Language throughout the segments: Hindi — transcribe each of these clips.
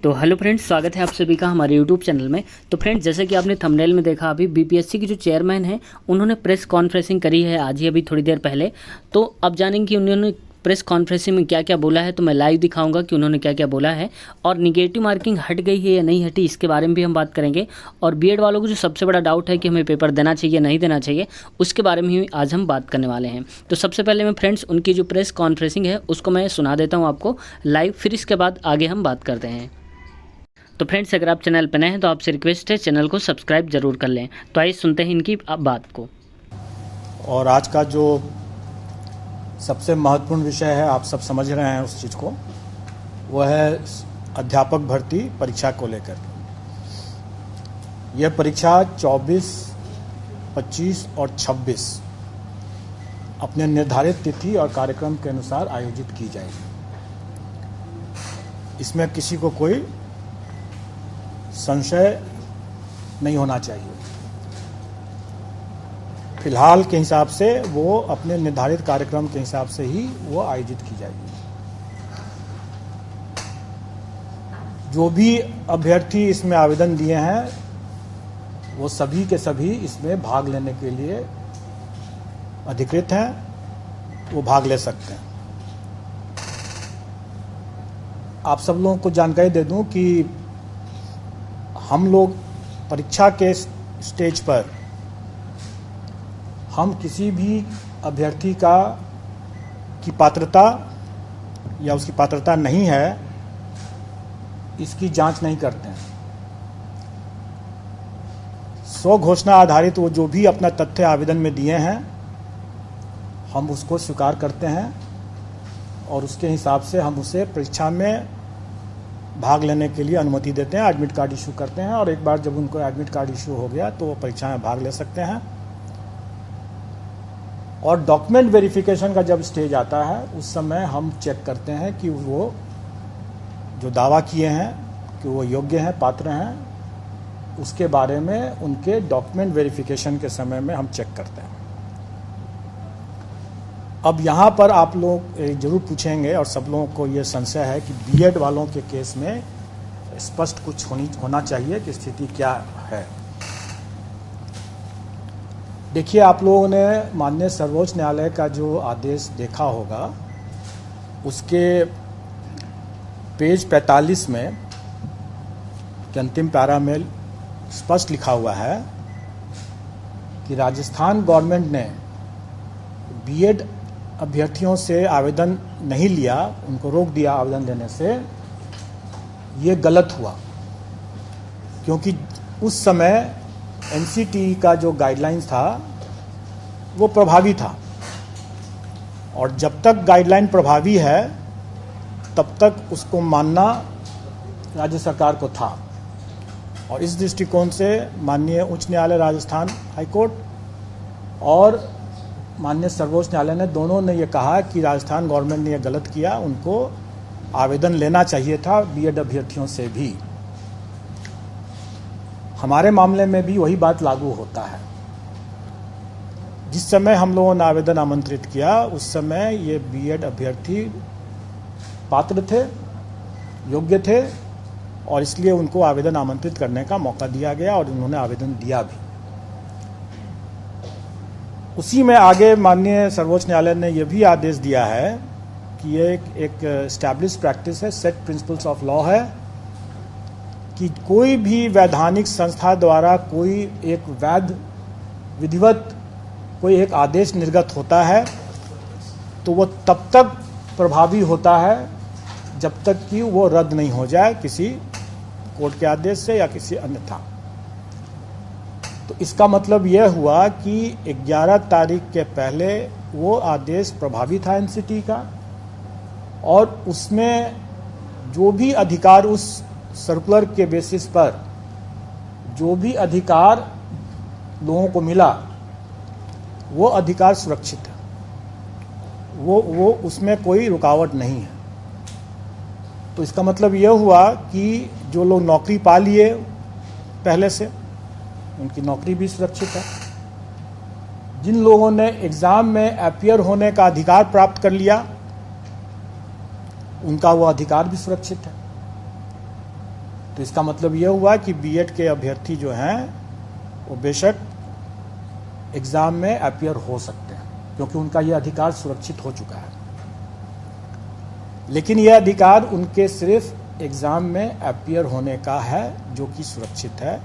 तो हेलो फ्रेंड्स, स्वागत है आप सभी का हमारे यूट्यूब चैनल में। तो फ्रेंड्स, जैसे कि आपने थंबनेल में देखा, अभी बीपीएससी के जो चेयरमैन हैं उन्होंने प्रेस कॉन्फ्रेंसिंग करी है आज ही अभी थोड़ी देर पहले। तो अब जानेंगे कि उन्होंने प्रेस कॉन्फ्रेंसिंग में क्या क्या बोला है। तो मैं लाइव दिखाऊंगा कि उन्होंने क्या क्या बोला है, और निगेटिव मार्किंग हट गई है या नहीं हटी, इसके बारे में भी हम बात करेंगे। और बीएड वालों को जो सबसे बड़ा डाउट है कि हमें पेपर देना चाहिए नहीं देना चाहिए, उसके बारे में ही आज हम बात करने वाले हैं। तो सबसे पहले मैं फ्रेंड्स उनकी जो प्रेस कॉन्फ्रेंसिंग है उसको मैं सुना देता हूँ आपको लाइव, फिर इसके बाद आगे हम बात करते हैं। तो फ्रेंड्स, अगर आप चैनल पर नए हैं तो आपसे रिक्वेस्ट है चैनल को सब्सक्राइब जरूर कर लें। तो आइए सुनते हैं इनकी बात को। और आज का जो सबसे महत्वपूर्ण विषय है, आप सब समझ रहे हैं उस चीज़ को, वो है अध्यापक भर्ती परीक्षा को लेकर। यह परीक्षा 24, 25 और 26 अपने निर्धारित तिथि और कार्यक्रम के अनुसार आयोजित की जाएगी। इसमें किसी को कोई संशय नहीं होना चाहिए। फिलहाल के हिसाब से वो अपने निर्धारित कार्यक्रम के हिसाब से ही वो आयोजित की जाएगी। जो भी अभ्यर्थी इसमें आवेदन दिए हैं वो सभी के सभी इसमें भाग लेने के लिए अधिकृत हैं, वो भाग ले सकते हैं। आप सब लोगों को जानकारी दे दूं कि हम लोग परीक्षा के स्टेज पर हम किसी भी अभ्यर्थी की पात्रता या उसकी पात्रता नहीं है, इसकी जांच नहीं करते हैं। स्व घोषणा आधारित वो जो भी अपना तथ्य आवेदन में दिए हैं, हम उसको स्वीकार करते हैं और उसके हिसाब से हम उसे परीक्षा में भाग लेने के लिए अनुमति देते हैं, एडमिट कार्ड इशू करते हैं। और एक बार जब उनको एडमिट कार्ड इशू हो गया तो वो परीक्षा में भाग ले सकते हैं। और डॉक्यूमेंट वेरिफिकेशन का जब स्टेज आता है उस समय हम चेक करते हैं कि वो जो दावा किए हैं कि वो योग्य हैं, पात्र हैं, उसके बारे में उनके डॉक्यूमेंट वेरिफिकेशन के समय में हम चेक करते हैं। अब यहाँ पर आप लोग जरूर पूछेंगे और सब लोगों को ये संशय है कि बीएड वालों के केस में स्पष्ट कुछ होना चाहिए कि स्थिति क्या है। देखिए, आप लोगों ने माननीय सर्वोच्च न्यायालय का जो आदेश देखा होगा, उसके पेज 45 में के अंतिम पैरा में स्पष्ट लिखा हुआ है कि राजस्थान गवर्नमेंट ने बीएड अभ्यर्थियों से आवेदन नहीं लिया, उनको रोक दिया आवेदन देने से। ये गलत हुआ, क्योंकि उस समय एनसीटी का जो गाइडलाइंस था वो प्रभावी था, और जब तक गाइडलाइन प्रभावी है तब तक उसको मानना राज्य सरकार को था। और इस दृष्टिकोण से माननीय उच्च न्यायालय राजस्थान हाईकोर्ट और माननीय सर्वोच्च न्यायालय ने दोनों ने ये कहा कि राजस्थान गवर्नमेंट ने ये गलत किया, उनको आवेदन लेना चाहिए था बीएड अभ्यर्थियों से भी। हमारे मामले में भी वही बात लागू होता है। जिस समय हम लोगों ने आवेदन आमंत्रित किया उस समय ये बीएड अभ्यर्थी पात्र थे, योग्य थे, और इसलिए उनको आवेदन आमंत्रित करने का मौका दिया गया और उन्होंने आवेदन दिया भी। उसी में आगे माननीय सर्वोच्च न्यायालय ने यह भी आदेश दिया है कि ये एक एस्टैब्लिश प्रैक्टिस है, सेट प्रिंसिपल्स ऑफ लॉ है, कि कोई भी वैधानिक संस्था द्वारा कोई एक वैध विधिवत कोई एक आदेश निर्गत होता है तो वो तब तक प्रभावी होता है जब तक कि वो रद्द नहीं हो जाए किसी कोर्ट के आदेश से या किसी अन्यथा। तो इसका मतलब यह हुआ कि 11 तारीख के पहले वो आदेश प्रभावी था एनसीटी का, और उसमें जो भी अधिकार उस सर्कुलर के बेसिस पर जो भी अधिकार लोगों को मिला वो अधिकार सुरक्षित है, वो उसमें कोई रुकावट नहीं है। तो इसका मतलब यह हुआ कि जो लोग नौकरी पा लिए पहले से, उनकी नौकरी भी सुरक्षित है। जिन लोगों ने एग्जाम में अपीयर होने का अधिकार प्राप्त कर लिया, उनका वो अधिकार भी सुरक्षित है। तो इसका मतलब यह हुआ कि बीएड के अभ्यर्थी जो हैं वो बेशक एग्ज़ाम में अपीयर हो सकते हैं, क्योंकि उनका यह अधिकार सुरक्षित हो चुका है। लेकिन यह अधिकार उनके सिर्फ एग्ज़ाम में अपीयर होने का है, जो कि सुरक्षित है।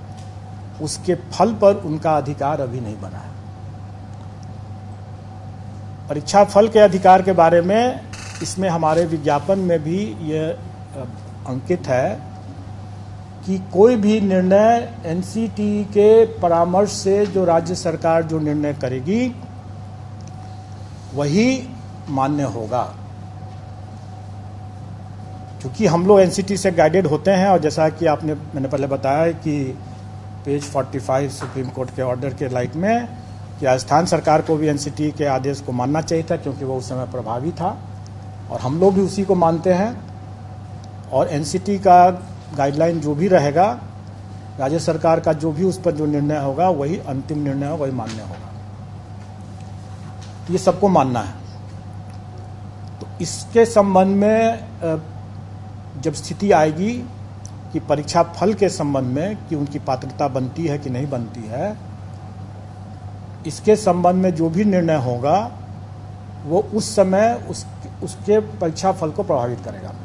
उसके फल पर उनका अधिकार अभी नहीं बना है। परीक्षा फल के अधिकार के बारे में इसमें हमारे विज्ञापन में भी यह अंकित है कि कोई भी निर्णय एनसीटी के परामर्श से जो राज्य सरकार जो निर्णय करेगी वही मान्य होगा। क्योंकि हम लोग एनसीटी से गाइडेड होते हैं, और जैसा कि मैंने पहले बताया कि पेज 45 सुप्रीम कोर्ट के ऑर्डर के लाइट में कि राजस्थान सरकार को भी एनसीटी के आदेश को मानना चाहिए था, क्योंकि वो उस समय प्रभावी था, और हम लोग भी उसी को मानते हैं। और एनसीटी का गाइडलाइन जो भी रहेगा, राज्य सरकार का जो भी उस पर जो निर्णय होगा वही अंतिम निर्णय होगा, वही मान्य होगा। ये सबको मानना है। तो इसके संबंध में जब स्थिति आएगी कि परीक्षा फल के संबंध में कि उनकी पात्रता बनती है कि नहीं बनती है, इसके संबंध में जो भी निर्णय होगा वो उस समय उसके परीक्षा फल को प्रभावित करेगा।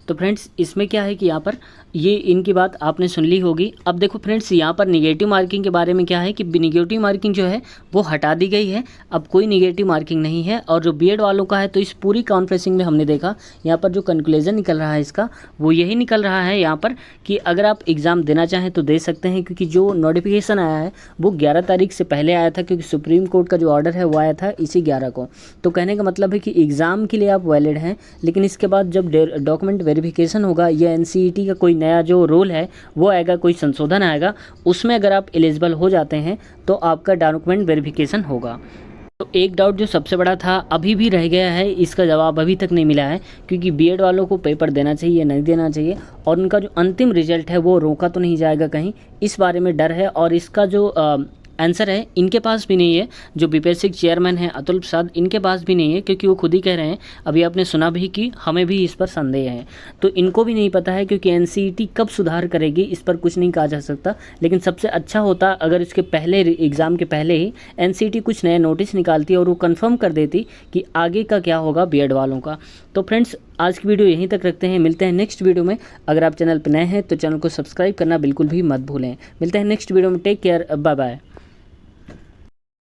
तो फ्रेंड्स इसमें क्या है कि यहाँ पर ये इनकी बात आपने सुन ली होगी। अब देखो फ्रेंड्स, यहाँ पर निगेटिव मार्किंग के बारे में क्या है कि निगेटिव मार्किंग जो है वो हटा दी गई है। अब कोई निगेटिव मार्किंग नहीं है। और जो बीएड वालों का है, तो इस पूरी कॉन्फ्रेंसिंग में हमने देखा यहाँ पर जो कंक्लूजन निकल रहा है इसका, वो यही निकल रहा है यहाँ पर कि अगर आप एग्ज़ाम देना चाहें तो दे सकते हैं, क्योंकि जो नोटिफिकेशन आया है वो 11 तारीख से पहले आया था, क्योंकि सुप्रीम कोर्ट का जो ऑर्डर है वो आया था इसी 11 को। तो कहने का मतलब है कि एग्ज़ाम के लिए आप वैलिड हैं, लेकिन इसके बाद जब डॉक्यूमेंट वेरिफिकेशन होगा या एनसीईटी का कोई नया जो रूल है वो आएगा, कोई संशोधन आएगा, उसमें अगर आप एलिजिबल हो जाते हैं तो आपका डॉक्यूमेंट वेरिफिकेशन होगा। तो एक डाउट जो सबसे बड़ा था अभी भी रह गया है, इसका जवाब अभी तक नहीं मिला है, क्योंकि बीएड वालों को पेपर देना चाहिए नहीं देना चाहिए, और उनका जो अंतिम रिजल्ट है वो रोका तो नहीं जाएगा कहीं, इस बारे में डर है। और इसका जो आंसर है इनके पास भी नहीं है, जो बीपीएससी चेयरमैन हैं अतुल प्रसाद, इनके पास भी नहीं है, क्योंकि वो खुद ही कह रहे हैं, अभी आपने सुना भी कि हमें भी इस पर संदेह है। तो इनको भी नहीं पता है, क्योंकि एनसीईटी कब सुधार करेगी इस पर कुछ नहीं कहा जा सकता। लेकिन सबसे अच्छा होता अगर इसके पहले एग्ज़ाम के पहले ही एनसीईटी कुछ नया नोटिस निकालती और वो कन्फर्म कर देती कि आगे का क्या होगा बीएड वालों का। तो फ्रेंड्स आज की वीडियो यहीं तक रखते हैं, मिलते हैं नेक्स्ट वीडियो में। अगर आप चैनल पर नए हैं तो चैनल को सब्सक्राइब करना बिल्कुल भी मत भूलें। मिलते हैं नेक्स्ट वीडियो में, टेक केयर, बाय बाय।